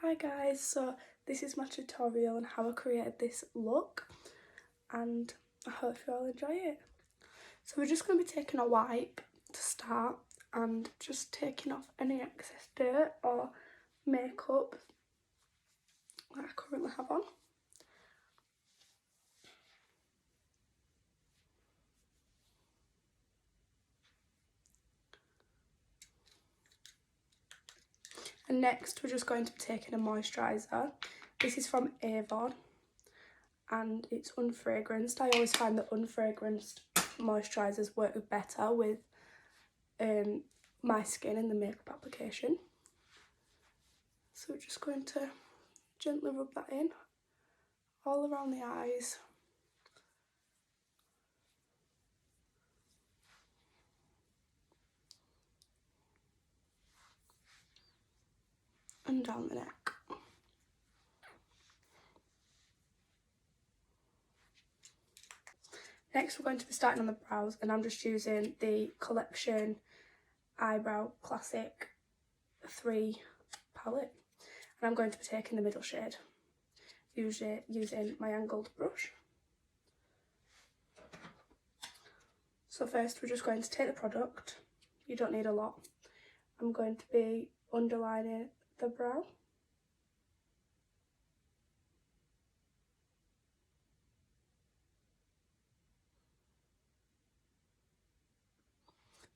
Hi guys, so this is my tutorial on how I created this look and I hope you all enjoy it. So we're just going to be taking a wipe to start and just taking off any excess dirt or makeup that I currently have on. And next we're just going to be taking a moisturiser. This is from Avon and it's unfragranced. I always find that unfragranced moisturisers work better with my skin and the makeup application. So we're just going to gently rub that in all around the eyes. And down the neck. Next we're going to be starting on the brows, and I'm just using the Collection Eyebrow Classic 3 palette, and I'm going to be taking the middle shade, usually using my angled brush. So first we're just going to take the product, you don't need a lot. I'm going to be underlining the brow.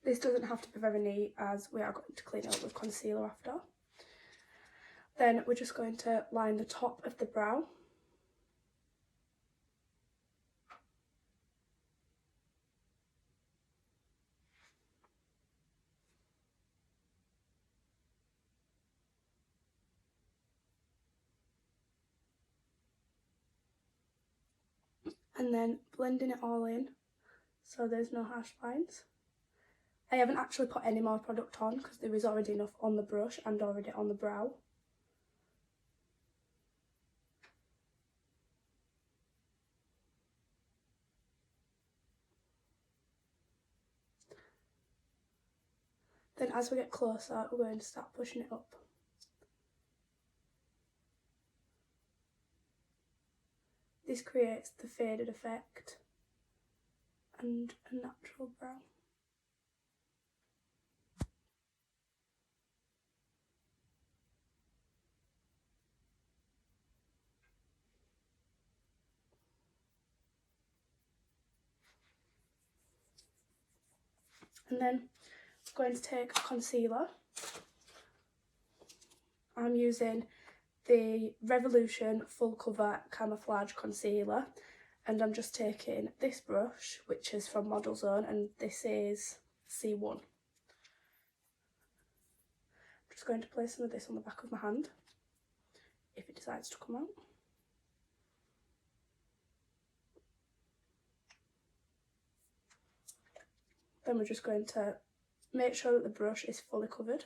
This doesn't have to be very neat as we are going to clean it up with concealer after. Then we're just going to line the top of the brow. And then blending it all in so there's no harsh lines. I haven't actually put any more product on because there is already enough on the brush and already on the brow. Then as we get closer, we're going to start pushing it up. This creates the faded effect and a natural brow. And then I'm going to take a concealer. I'm using the Revolution Full Cover Camouflage Concealer, and I'm just taking this brush, which is from Model Zone, and this is C1. I'm just going to place some of this on the back of my hand if it decides to come out. Then we're just going to make sure that the brush is fully covered.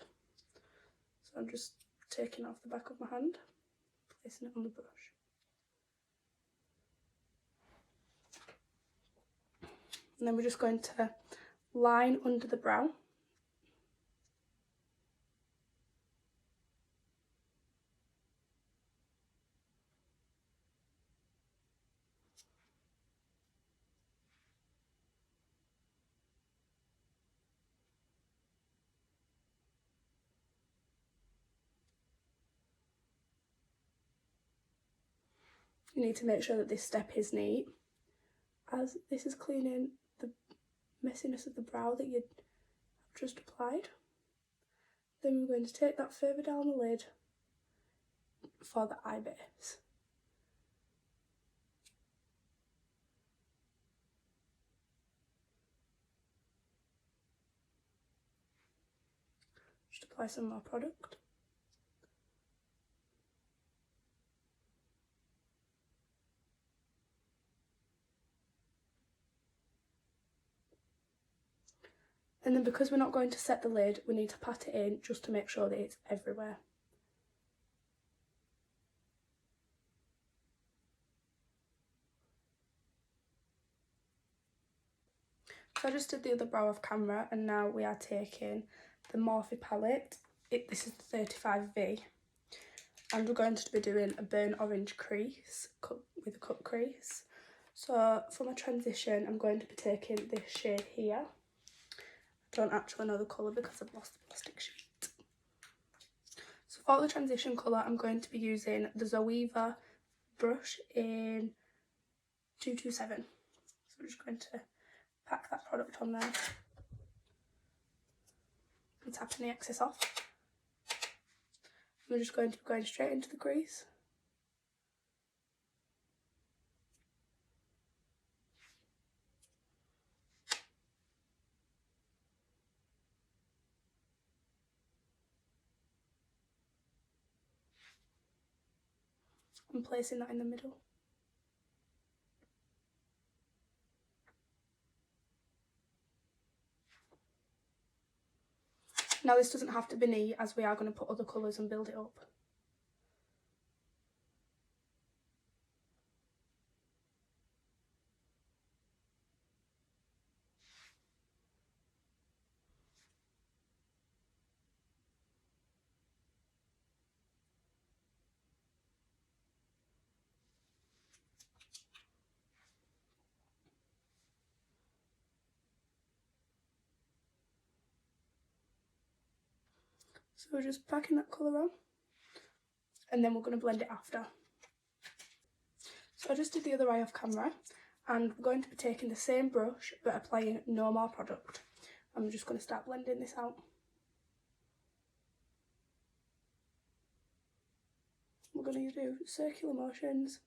So I'm just taking off the back of my hand, placing it on the brush. And then we're just going to line under the brow. You need to make sure that this step is neat, as this is cleaning the messiness of the brow that you have just applied. Then we're going to take that further down the lid for the eye base. Just apply some more product. And then because we're not going to set the lid, we need to pat it in just to make sure that it's everywhere. So I just did the other brow off camera, and now we are taking the Morphe palette. This is the 35V. and we're going to be doing a burnt orange crease with a cut crease. So for my transition, I'm going to be taking this shade here. I don't actually know the colour because I've lost the plastic sheet. So for the transition colour, I'm going to be using the Zoeva brush in 227. So I'm just going to pack that product on there and tapping the excess off. We're just going to be going straight into the crease. And placing that in the middle. Now this doesn't have to be neat, as we are going to put other colours and build it up. So we're just packing that colour on, and then we're going to blend it after. So I just did the other eye off camera, and we're going to be taking the same brush but applying no more product. I'm just going to start blending this out. We're going to do circular motions.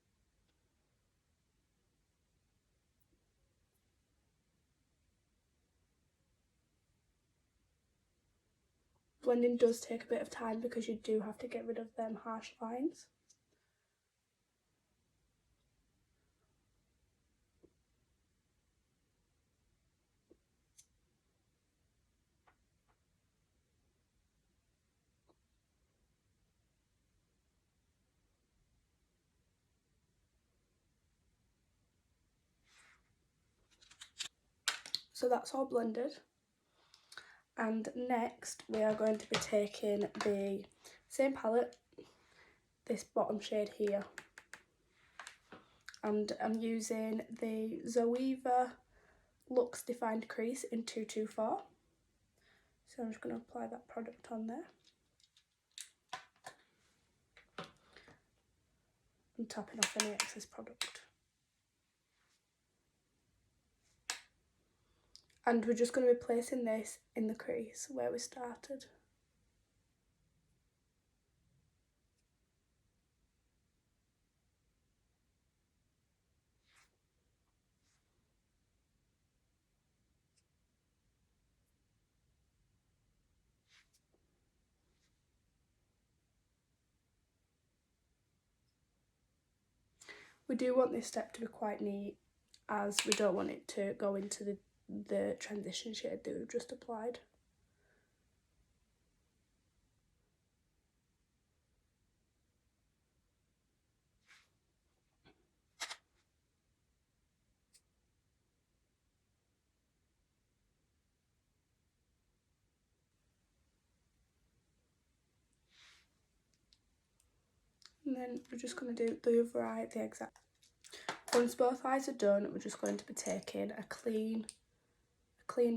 Blending does take a bit of time because you do have to get rid of them harsh lines. So that's all blended. And next we are going to be taking the same palette, this bottom shade here, and I'm using the Zoeva Luxe Defined Crease in 224. So I'm just going to apply that product on there and tapping off any excess product. And we're just going to be placing this in the crease where we started. We do want this step to be quite neat, as we don't want it to go into the transition shade that we've just applied. And then we're just going to do the other eye the exact. Once both eyes are done, we're just going to be taking a clean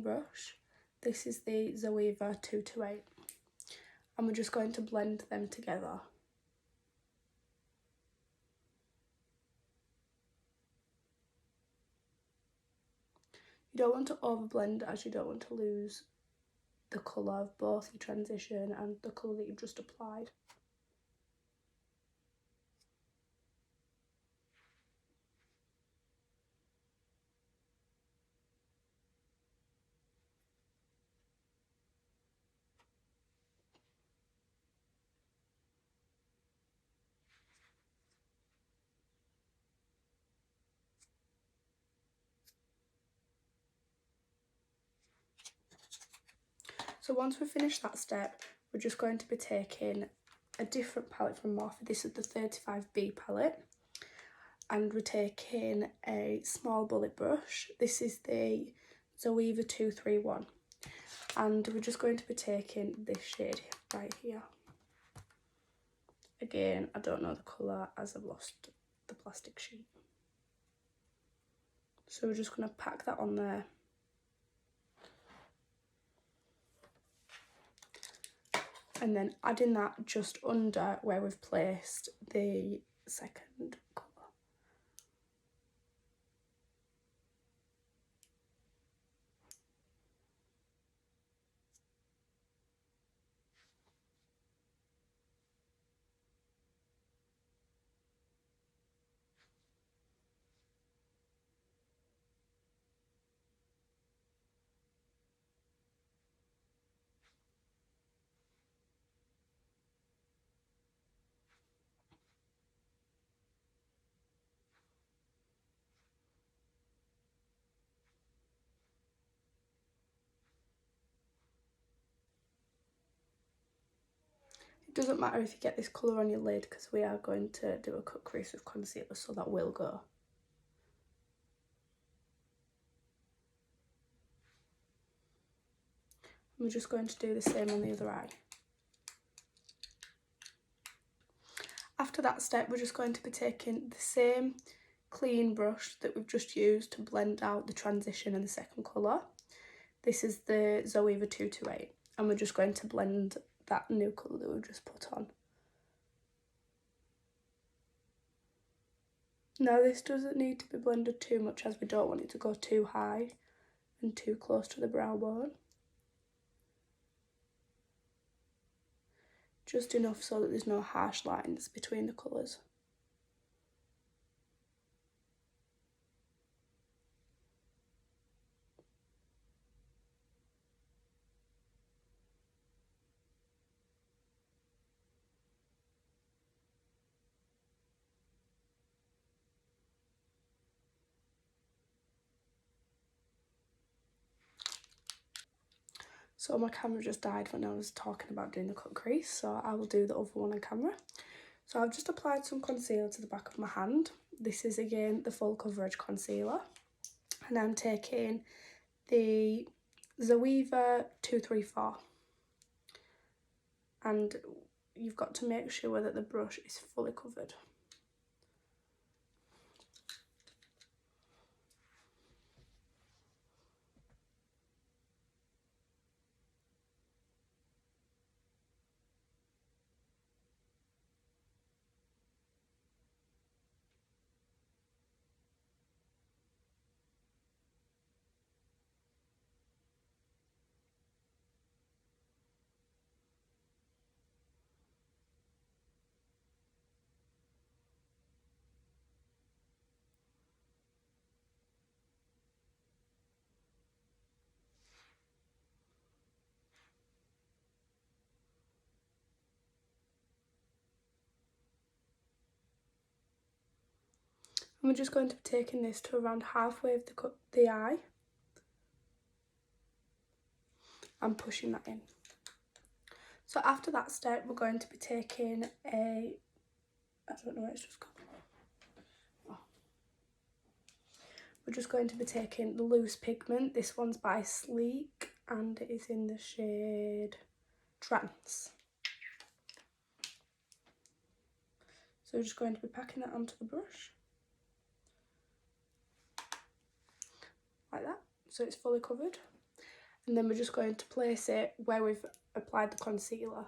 brush. This is the Zoeva 228, and we're just going to blend them together. You don't want to overblend, as you don't want to lose the colour of both your transition and the colour that you've just applied. So once we've finished that step, we're just going to be taking a different palette from Morphe. This is the 35B palette, and we're taking a small bullet brush. This is the Zoeva 231, and we're just going to be taking this shade right here. Again, I don't know the colour as I've lost the plastic sheet. So we're just going to pack that on there. And then adding that just under where we've placed the second colour. It doesn't matter if you get this colour on your lid because we are going to do a cut crease with concealer, so that will go. I'm just going to do the same on the other eye. After that step, we're just going to be taking the same clean brush that we've just used to blend out the transition in the second colour. This is the Zoeva 228, and we're just going to blend that new colour that we've just put on. Now this doesn't need to be blended too much as we don't want it to go too high and too close to the brow bone. Just enough so that there's no harsh lines between the colours. So my camera just died when I was talking about doing the cut crease, so I will do the other one on camera. So I've just applied some concealer to the back of my hand. This is again the full coverage concealer, and I'm taking the Zoeva 234, and you've got to make sure that the brush is fully covered. And we're just going to be taking this to around halfway of the eye and pushing that in. So after that step, we're going to be taking I don't know, it's just gone. Oh. We're just going to be taking the loose pigment. This one's by Sleek and it is in the shade Trance. So we're just going to be packing that onto the brush. Like that, so it's fully covered. And then we're just going to place it where we've applied the concealer.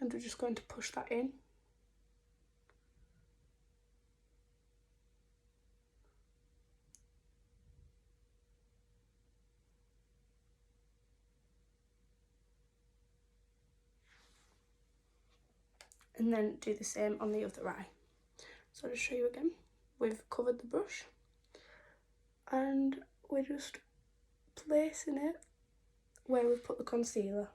And we're just going to push that in. And then do the same on the other eye. So I'll just show you again. We've covered the brush and we're just placing it where we've put the concealer.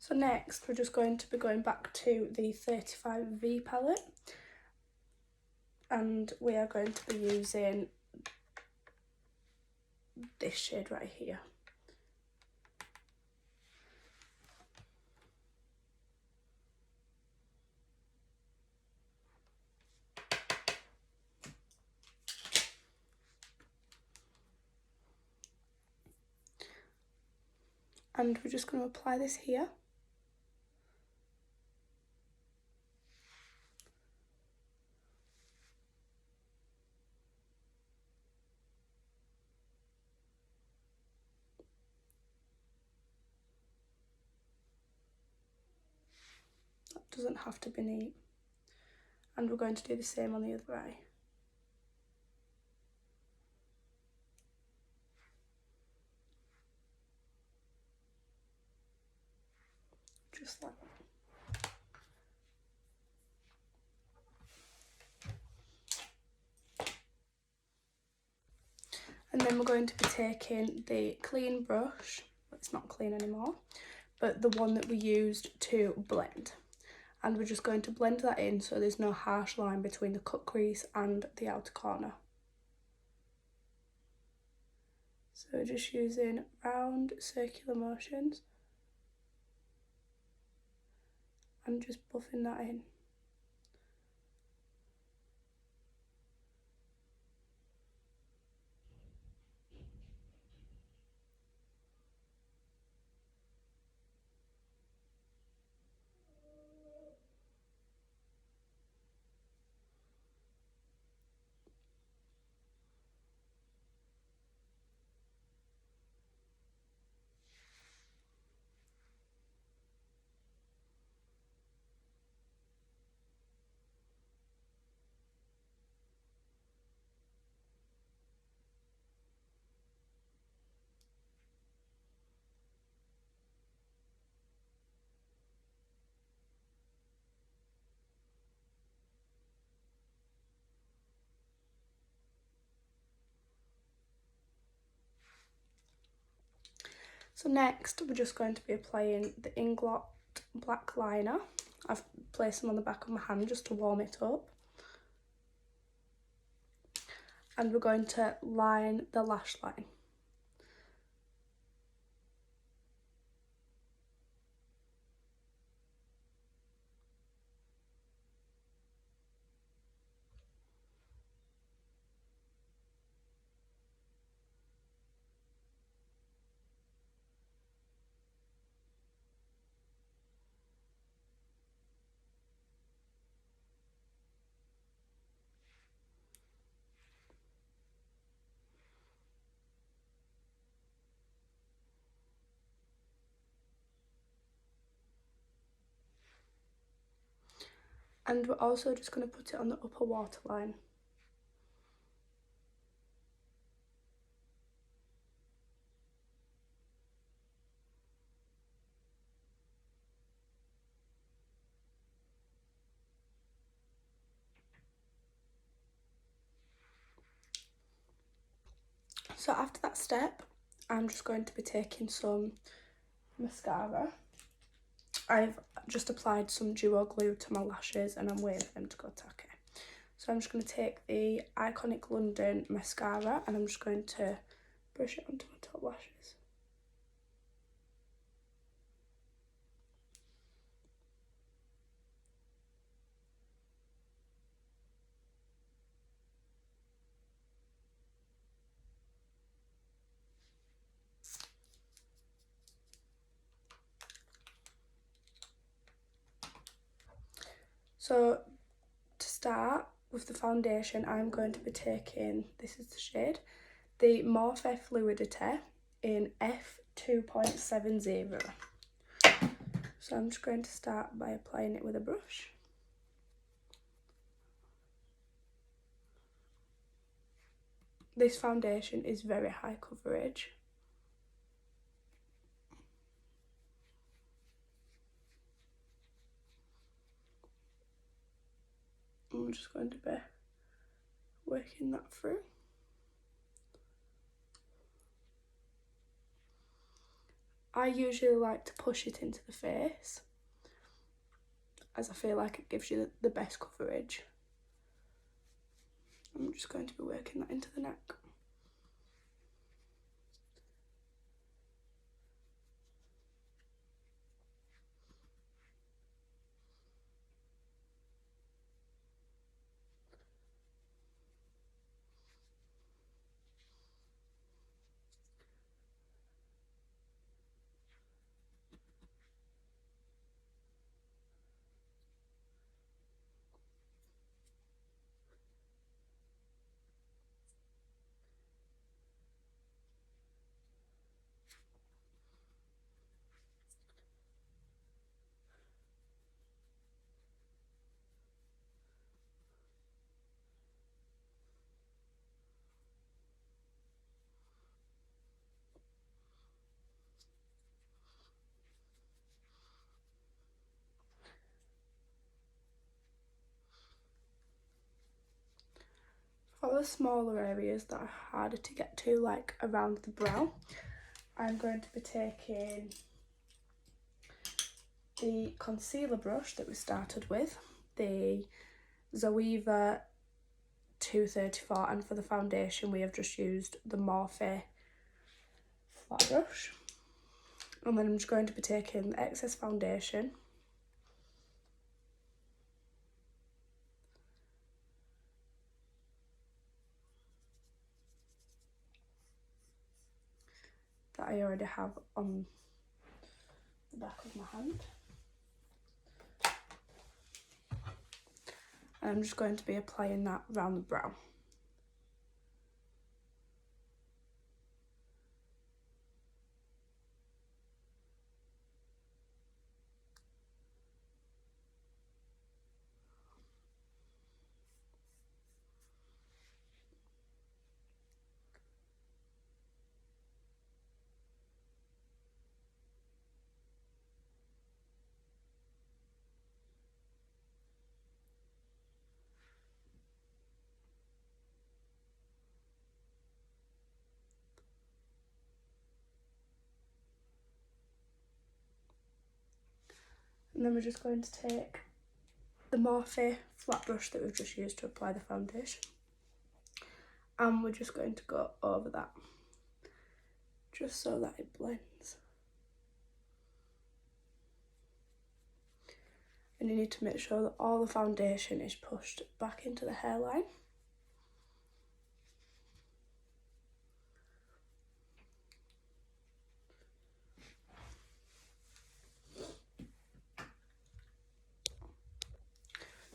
So next we're just going to be going back to the 35V palette, and we are going to be using this shade right here. And we're just going to apply this here. That doesn't have to be neat. And we're going to do the same on the other eye. Just like that. And then we're going to be taking the clean brush, well, it's not clean anymore, but the one that we used to blend. And we're just going to blend that in so there's no harsh line between the cut crease and the outer corner. So we're just using round circular motions and just buffing that in. So next we're just going to be applying the Inglot black liner. I've placed them on the back of my hand just to warm it up. And we're going to line the lash line. And we're also just going to put it on the upper waterline. So after that step, I'm just going to be taking some mascara. I've just applied some duo glue to my lashes and I'm waiting for them to go tacky. So I'm just going to take the Iconic London mascara and I'm just going to brush it onto my top lashes. So to start with the foundation, I'm going to be taking, this is the shade, the Morphe Fluidity in F2.70. So I'm just going to start by applying it with a brush. This foundation is very high coverage. I'm just going to be working that through. I usually like to push it into the face, as I feel like it gives you the best coverage. I'm just going to be working that into the neck. For the smaller areas that are harder to get to, like around the brow, I'm going to be taking the concealer brush that we started with, the Zoeva 234, and for the foundation we have just used the Morphe flat brush. And then I'm just going to be taking the excess foundation that I already have on the back of my hand. And I'm just going to be applying that around the brow. And then we're just going to take the Morphe flat brush that we've just used to apply the foundation, and we're just going to go over that, just so that it blends. And you need to make sure that all the foundation is pushed back into the hairline.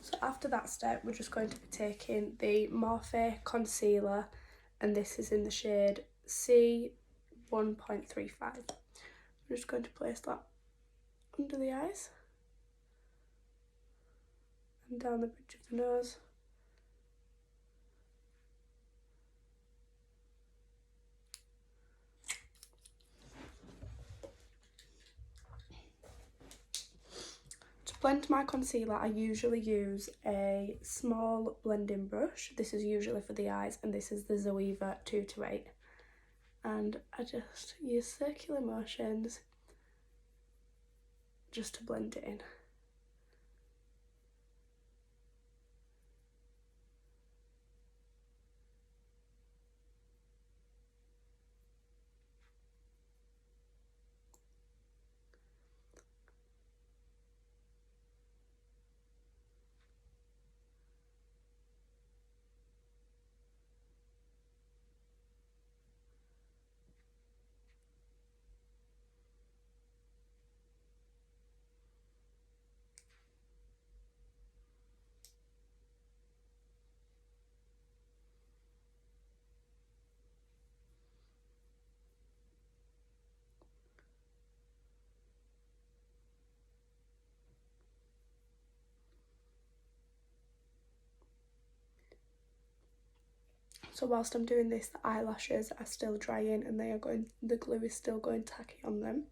So after that step, we're just going to be taking the Morphe concealer, and this is in the shade C1.35. We're just going to place that under the eyes and down the bridge of the nose. To blend my concealer, I usually use a small blending brush. This is usually for the eyes, and this is the Zoeva 228. And I just use circular motions just to blend it in. So whilst I'm doing this, the eyelashes are still drying and the glue is still going tacky on them.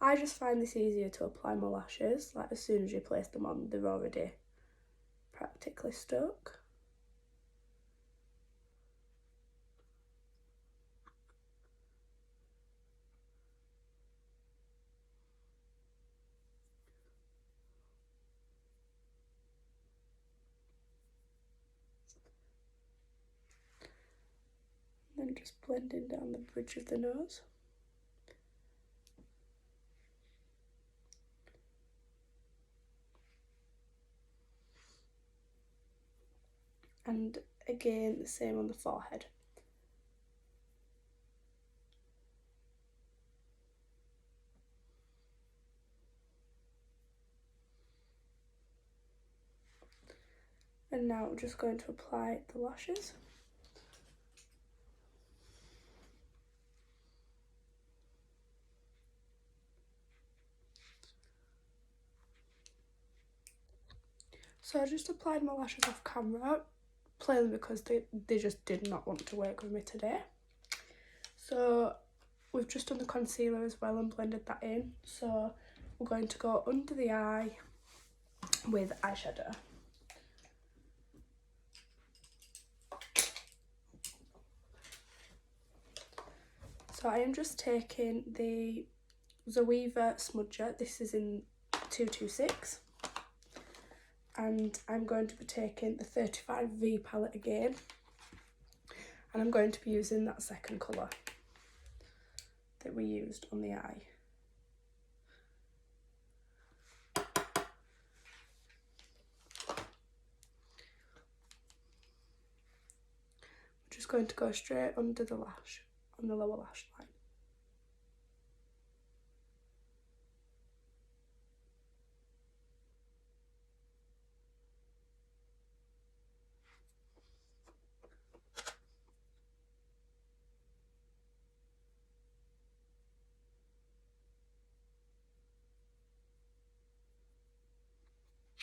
I just find this easier to apply my lashes, like as soon as you place them on, they're already practically stuck. again, just blending down the bridge of the nose. And again, the same on the forehead. And now I'm just going to apply the lashes. So I just applied my lashes off camera, plainly because they just did not want to work with me today. So we've just done the concealer as well and blended that in. So we're going to go under the eye with eyeshadow. So I am just taking the Zoeva Smudger. This is in 226. And I'm going to be taking the 35V palette again, and I'm going to be using that second colour that we used on the eye. I'm just going to go straight under the lash, on the lower lash line.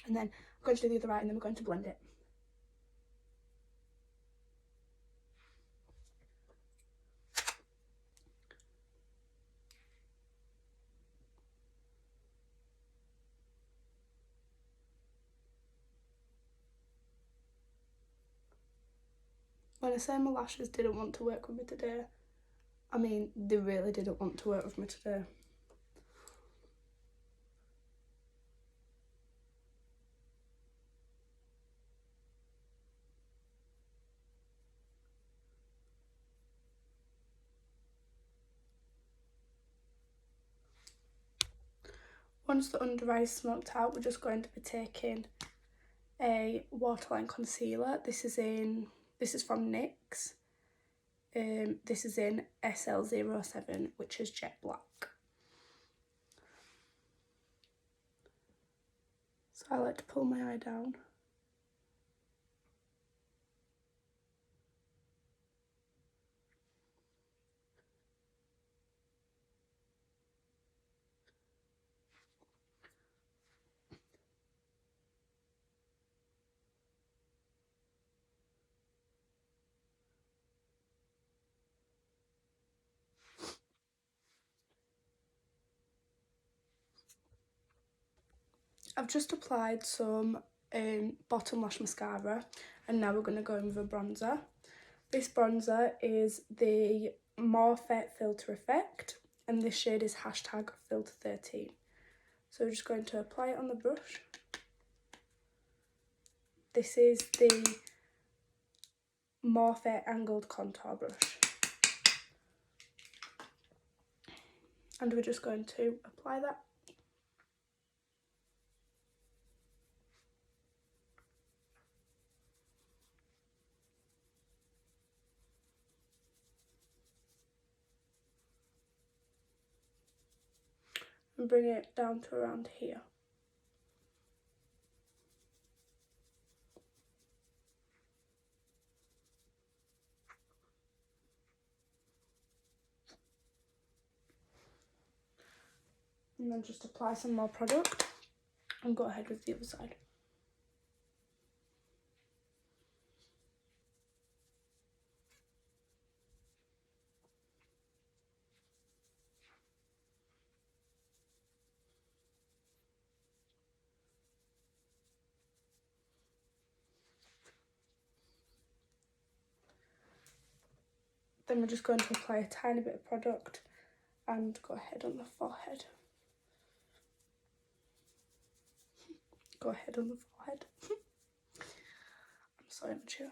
And then I'm going to do the other eye, and then we're going to blend it. When I say my lashes didn't want to work with me today, I mean they really didn't want to work with me today. Once the under eye is smoked out, we're just going to be taking a waterline concealer. This is from NYX. This is in SL07, which is jet black. So I like to pull my eye down. I've just applied some bottom lash mascara, and now we're going to go in with a bronzer. This bronzer is the Morphe Filter Effect, and this shade is #filter13. So we're just going to apply it on the brush. This is the Morphe Angled Contour Brush. And we're just going to apply that. And bring it down to around here. And then just apply some more product and go ahead with the other side. Then we're just going to apply a tiny bit of product and go ahead on the forehead. Go ahead on the forehead. I'm so immature.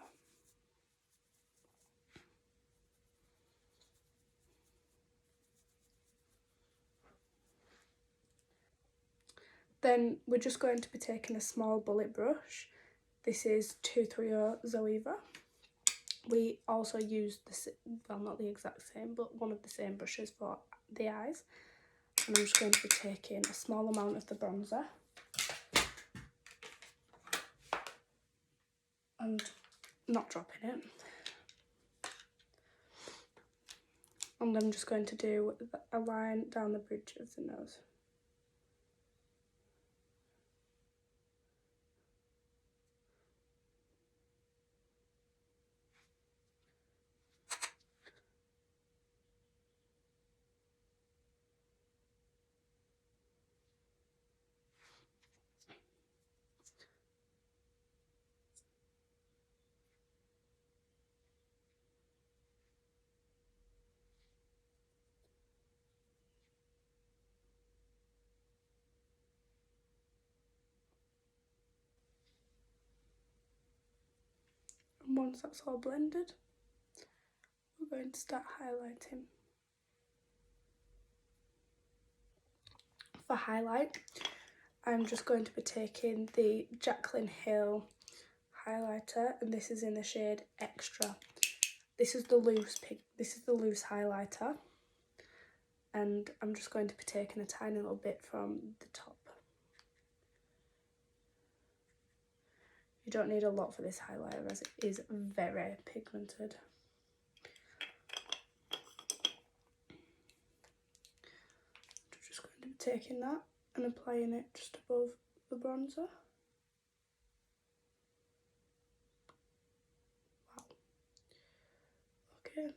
Then we're just going to be taking a small bullet brush. This is 230 Zoeva. We also use this, well, not the exact same, but one of the same brushes for the eyes. And I'm just going to be taking a small amount of the bronzer and not dropping it. And I'm just going to do a line down the bridge of the nose. And once that's all blended, we're going to start highlighting. For highlight, I'm just going to be taking the Jaclyn Hill highlighter, and this is in the shade Extra. This is the loose highlighter, and I'm just going to be taking a tiny little bit from the top. You don't need a lot for this highlighter as it is very pigmented. I'm just going to be taking that and applying it just above the bronzer. Wow. Okay.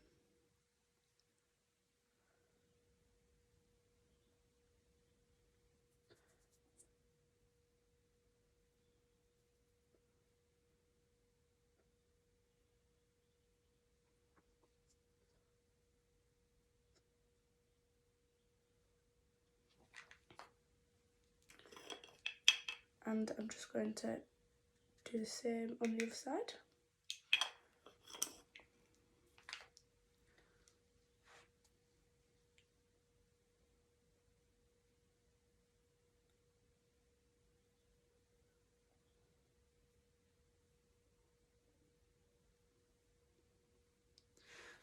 And I'm just going to do the same on the other side.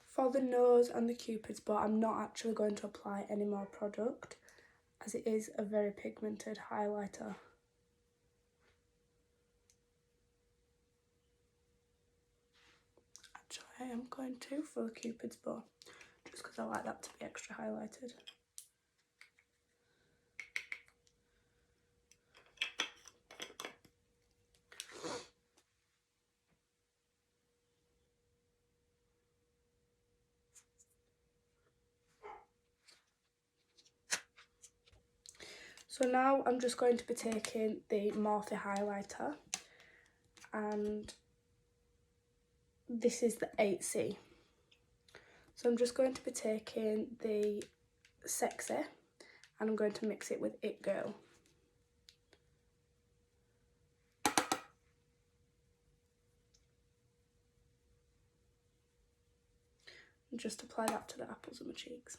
For the nose and the cupid's bow, I'm not actually going to apply any more product as it is a very pigmented highlighter. Actually, I am going to for the cupid's bow, just because I like that to be extra highlighted. So now I'm just going to be taking the Morphe highlighter, and this is the 8C. So I'm just going to be taking the Sexy and I'm going to mix it with It Girl. And just apply that to the apples of my cheeks.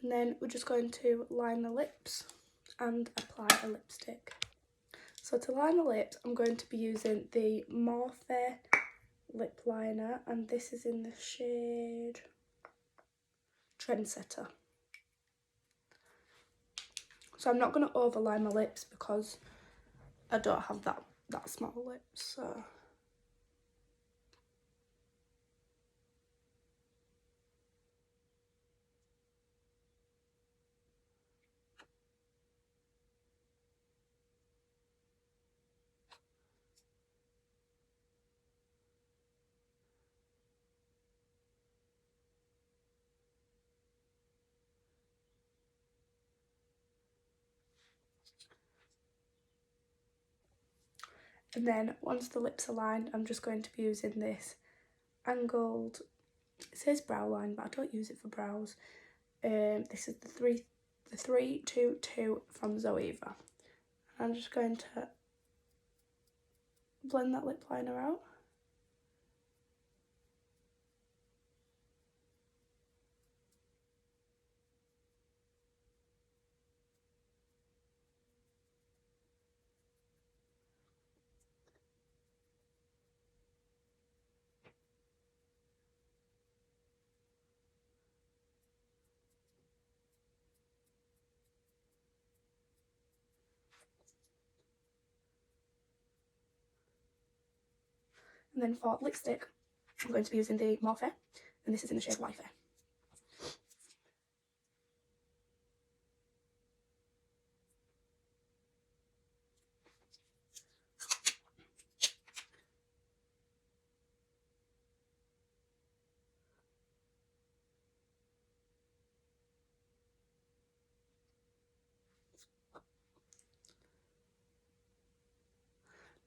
And then we're just going to line the lips and apply a lipstick. So to line the lips, I'm going to be using the Morphe lip liner, and this is in the shade Trendsetter. So I'm not going to overline my lips because I don't have that small lips, so... And then once the lips are lined, I'm just going to be using this angled, it says brow line, but I don't use it for brows. This is the 322 from Zoeva. I'm just going to blend that lip liner out. And then for lipstick, I'm going to be using the Morphe, and this is in the shade Wi-Fi.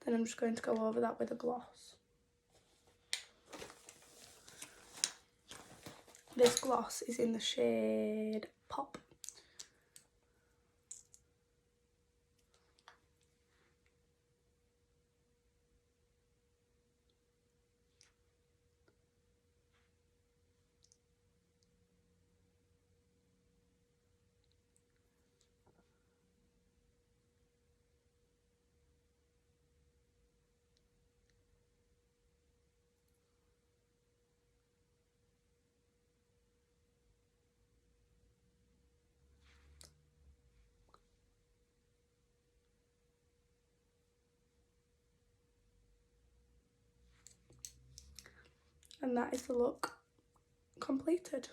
Then I'm just going to go over that with a gloss. This gloss is in the shade Pop. And that is the look completed.